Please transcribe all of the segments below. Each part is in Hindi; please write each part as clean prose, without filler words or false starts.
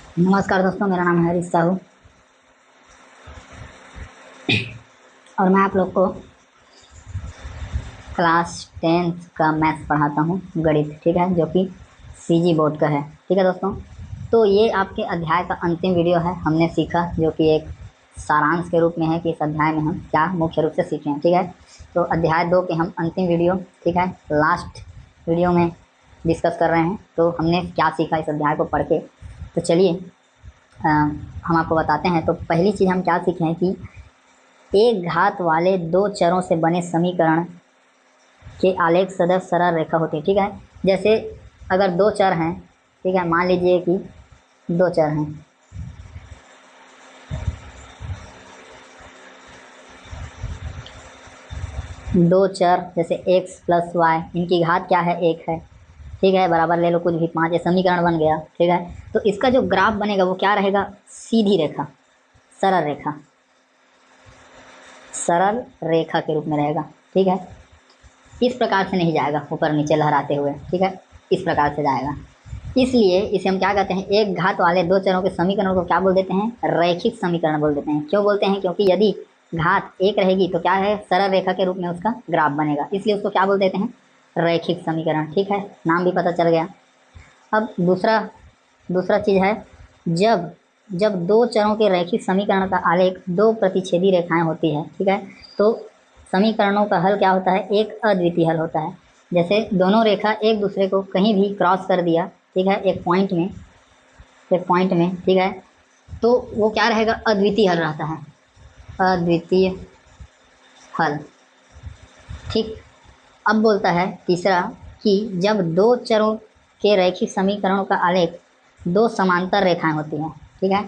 नमस्कार दोस्तों, मेरा नाम है हरीश साहू और मैं आप लोग को क्लास 10th का मैथ्स पढ़ाता हूँ, गणित। ठीक है, जो कि सीजी बोर्ड का है। ठीक है दोस्तों, तो ये आपके अध्याय का अंतिम वीडियो है। हमने सीखा जो कि एक सारांश के रूप में है कि इस अध्याय में हम क्या मुख्य रूप से सीखे हैं। ठीक है, तो अध्याय 2 के हम अंतिम वीडियो, ठीक है, लास्ट वीडियो में डिस्कस कर रहे हैं। तो हमने क्या सीखा इस अध्याय को पढ़ के, तो चलिए हम आपको बताते हैं। तो पहली चीज़ हम क्या सीखे हैं कि एक घात वाले दो चरों से बने समीकरण के आलेख सदैव सरल रेखा होती है। ठीक है, जैसे अगर दो चर हैं, ठीक है, मान लीजिए कि दो चर हैं, दो चर जैसे x प्लस वाई, इनकी घात क्या है, एक है। ठीक है, बराबर ले लो कुछ भी, 5, ये समीकरण बन गया। ठीक है, तो इसका जो ग्राफ बनेगा वो क्या रहेगा, सीधी रेखा, सरल रेखा, सरल रेखा के रूप में रहेगा। ठीक है, इस प्रकार से नहीं जाएगा ऊपर नीचे लहराते हुए। ठीक है, इस प्रकार से जाएगा। इसलिए इसे हम क्या कहते हैं, एक घात वाले दो चरों के समीकरण को क्या बोल देते हैं, रैखिक समीकरण बोल देते हैं। क्यों बोलते हैं, क्योंकि यदि घात एक रहेगी तो क्या है, सरल रेखा के रूप में उसका ग्राफ बनेगा, इसलिए उसको क्या बोल देते हैं, रैखिक समीकरण। ठीक है, नाम भी पता चल गया। अब दूसरा दूसरा चीज़ है, जब जब दो चरों के रैखिक समीकरण का आलेख दो प्रतिच्छेदी रेखाएं होती है, ठीक है, तो समीकरणों का हल क्या होता है, एक अद्वितीय हल होता है। जैसे दोनों रेखा एक दूसरे को कहीं भी क्रॉस कर दिया, ठीक है, एक पॉइंट में, ठीक है, तो वो क्या रहेगा, अद्वितीय हल रहता है, अद्वितीय हल। ठीक, अब बोलता है तीसरा कि जब दो चरों के रैखिक समीकरणों का आलेख दो समांतर रेखाएं होती हैं। ठीक है,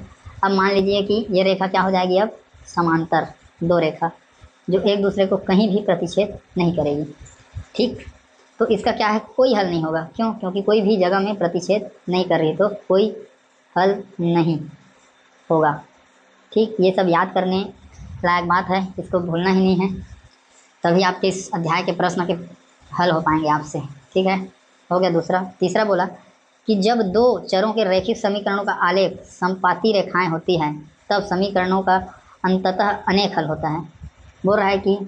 अब मान लीजिए कि ये रेखा क्या हो जाएगी, अब समांतर दो रेखा जो एक दूसरे को कहीं भी प्रतिच्छेद नहीं करेगी। ठीक, तो इसका क्या है, कोई हल नहीं होगा। क्यों, क्योंकि कोई भी जगह में प्रतिच्छेद नहीं कर रही, तो कोई हल नहीं होगा। ठीक, ये सब याद करने लायक बात है, इसको भूलना ही नहीं है, तभी आपके इस अध्याय के प्रश्न के हल हो पाएंगे आपसे। ठीक है, हो गया दूसरा। तीसरा बोला कि जब दो चरों के रैखिक समीकरणों का आलेख समपाती रेखाएं होती हैं, तब समीकरणों का अंततः अनेक हल होता है। बोल रहा है कि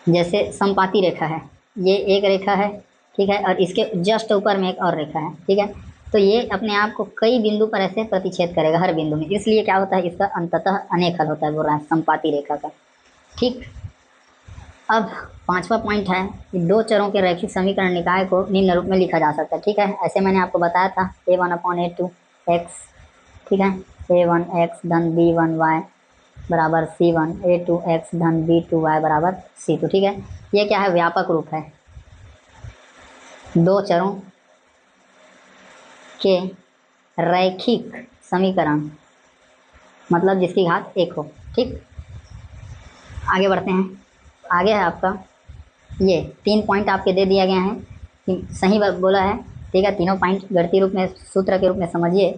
जैसे समपाती रेखा है, ये एक रेखा है, ठीक है, और इसके जस्ट ऊपर में एक और रेखा है। ठीक है, तो ये अपने आप को कई बिंदु पर ऐसे प्रतिच्छेद करेगा, हर बिंदु में, इसलिए क्या होता है, इसका अंततः अनेक हल होता है, बोल रहा है समपाती रेखा का। ठीक, अब पांचवा पॉइंट है कि दो चरों के रैखिक समीकरण निकाय को निम्न रूप में लिखा जा सकता है। ठीक है, ऐसे मैंने आपको बताया था, a1/a2x, ठीक है, a1x धन b1y बराबर c1, a2x धन b2y बराबर c2। ठीक है, ये क्या है, व्यापक रूप है, दो चरों के रैखिक समीकरण, मतलब जिसकी घात एक हो। ठीक, आगे बढ़ते हैं। आगे है आपका, ये 3 पॉइंट आपके दे दिया गया है कि सही बोला है। ठीक है, तीनों पॉइंट गणितीय रूप में, सूत्र के रूप में समझिए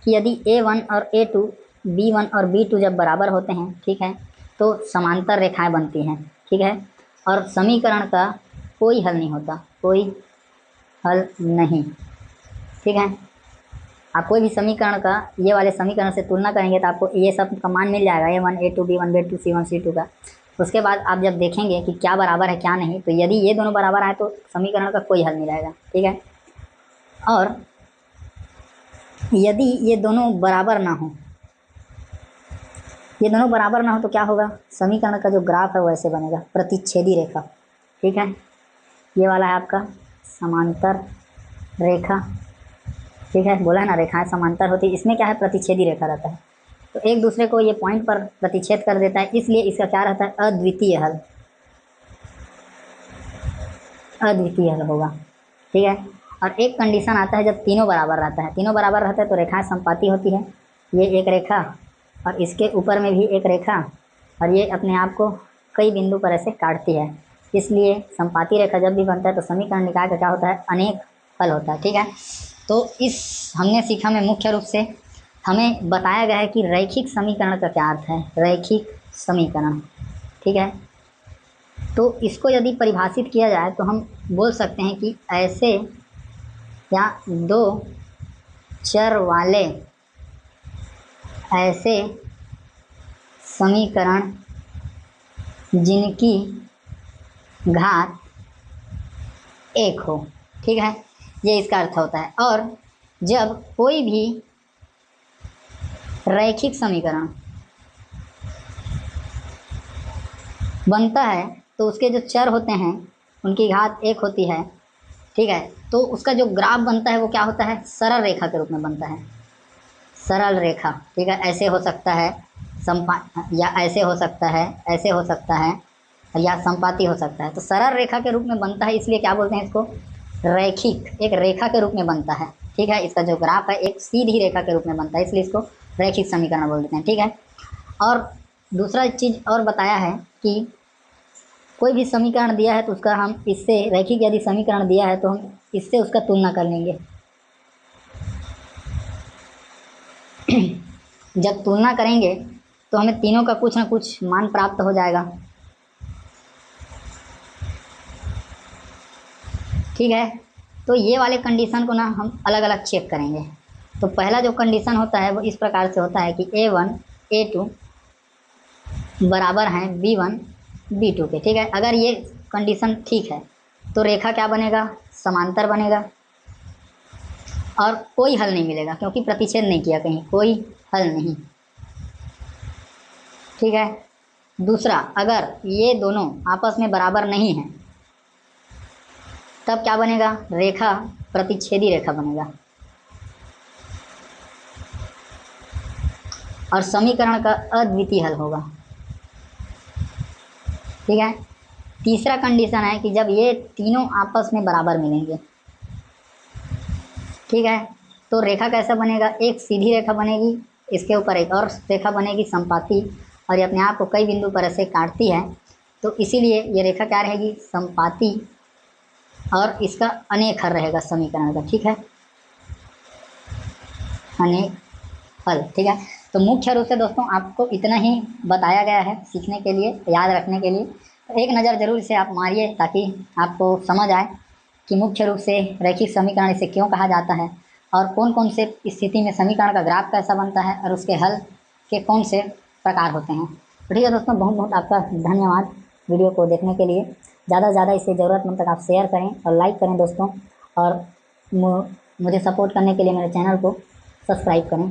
कि यदि a1 और a2, b1 और b2 जब बराबर होते हैं, ठीक है, तो समांतर रेखाएं बनती हैं। ठीक है, और समीकरण का कोई हल नहीं होता, कोई हल नहीं। ठीक है, आप कोई भी समीकरण का ये वाले समीकरण से तुलना करेंगे तो आपको ये सब का मान मिल जाएगा, a1 a2 b1 b2 c1 c2 का। उसके बाद आप जब देखेंगे कि क्या बराबर है क्या नहीं, तो यदि ये दोनों बराबर आए तो समीकरण का कोई हल नहीं रहेगा। ठीक है, और यदि ये दोनों बराबर ना हो, ये दोनों बराबर ना हो तो क्या होगा, समीकरण का जो ग्राफ है वो ऐसे बनेगा, प्रतिच्छेदी रेखा। ठीक है, ये वाला है आपका समांतर रेखा। ठीक है, बोला है ना, रेखाएं समांतर होती है, इसमें क्या है, प्रतिच्छेदी रेखा रहता है, तो एक दूसरे को ये पॉइंट पर प्रतिच्छेद कर देता है, इसलिए इसका क्या रहता है, अद्वितीय हल, अद्वितीय हल होगा। ठीक है, और एक कंडीशन आता है जब तीनों बराबर रहता है, तीनों बराबर रहता है तो रेखाएं समपाती होती है, ये एक रेखा और इसके ऊपर में भी एक रेखा, और ये अपने आप को कई बिंदु पर ऐसे काटती है, इसलिए समपाती रेखा जब भी बनता है तो समीकरण निकाय का क्या होता है, अनेक हल होता है। ठीक है, तो इस हमने सीखा में मुख्य रूप से हमें बताया गया है कि रैखिक समीकरण का क्या अर्थ है, रैखिक समीकरण। ठीक है, तो इसको यदि परिभाषित किया जाए तो हम बोल सकते हैं कि ऐसे या दो चर वाले ऐसे समीकरण जिनकी घात एक हो, ठीक है, ये इसका अर्थ होता है। और जब कोई भी रैखिक समीकरण बनता है तो उसके जो चर होते हैं उनकी घात एक होती है, ठीक है, तो उसका जो ग्राफ बनता है वो क्या होता है, सरल रेखा के रूप में बनता है, सरल रेखा, ठीक है। ऐसे हो सकता है या ऐसे हो सकता है, ऐसे हो सकता है, या संपाती हो सकता है। तो सरल रेखा के रूप में बनता है, इसलिए क्या बोलते हैं इसको, रैखिक, एक रेखा के रूप में बनता है, ठीक है। इसका जो ग्राफ है एक सीधी रेखा के रूप में बनता है, इसलिए इसको रैखिक समीकरण बोल देते हैं, ठीक है। और दूसरा चीज़ और बताया है कि कोई भी समीकरण दिया है तो उसका हम इससे, रैखिक यदि समीकरण दिया है तो हम इससे उसका तुलना कर लेंगे। जब तुलना करेंगे तो हमें तीनों का कुछ ना कुछ मान प्राप्त हो जाएगा, ठीक है। तो ये वाले कंडीशन को ना हम अलग अलग चेक करेंगे। तो पहला जो कंडीशन होता है वो इस प्रकार से होता है कि A1 A2 बराबर हैं B1 B2 के, ठीक है। अगर ये कंडीशन ठीक है तो रेखा क्या बनेगा, समांतर बनेगा और कोई हल नहीं मिलेगा, क्योंकि प्रतिच्छेद नहीं किया कहीं, कोई हल नहीं, ठीक है। दूसरा, अगर ये दोनों आपस में बराबर नहीं हैं तब क्या बनेगा, रेखा प्रतिच्छेदी रेखा बनेगा और समीकरण का अद्वितीय हल होगा, ठीक है। तीसरा कंडीशन है कि जब ये तीनों आपस में बराबर मिलेंगे, ठीक है, तो रेखा कैसा बनेगा, एक सीधी रेखा बनेगी, इसके ऊपर एक और रेखा बनेगी संपाती, और ये अपने आप को कई बिंदु पर ऐसे काटती है, तो इसीलिए ये रेखा क्या रहेगी, संपाती, और इसका अनेक हल रहेगा समीकरण का, ठीक है, अनेक हल, ठीक है। तो मुख्य रूप से दोस्तों आपको इतना ही बताया गया है सीखने के लिए, याद रखने के लिए। तो एक नज़र जरूर इसे आप मारिए ताकि आपको समझ आए कि मुख्य रूप से रैखिक समीकरण इसे क्यों कहा जाता है और कौन कौन से स्थिति में समीकरण का ग्राफ कैसा बनता है और उसके हल के कौन से प्रकार होते हैं। तो ठीक है दोस्तों, बहुत बहुत आपका धन्यवाद वीडियो को देखने के लिए। ज़्यादा से ज़्यादा इसे ज़रूरतमंद तक आप शेयर करें और लाइक करें दोस्तों, और मुझे सपोर्ट करने के लिए मेरे चैनल को सब्सक्राइब करें।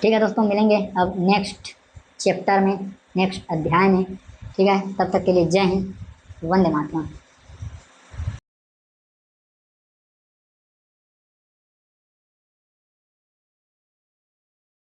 ठीक है दोस्तों, मिलेंगे अब नेक्स्ट चैप्टर में, नेक्स्ट अध्याय में, ठीक है। तब तक के लिए जय हिंद, वंदे मातरम।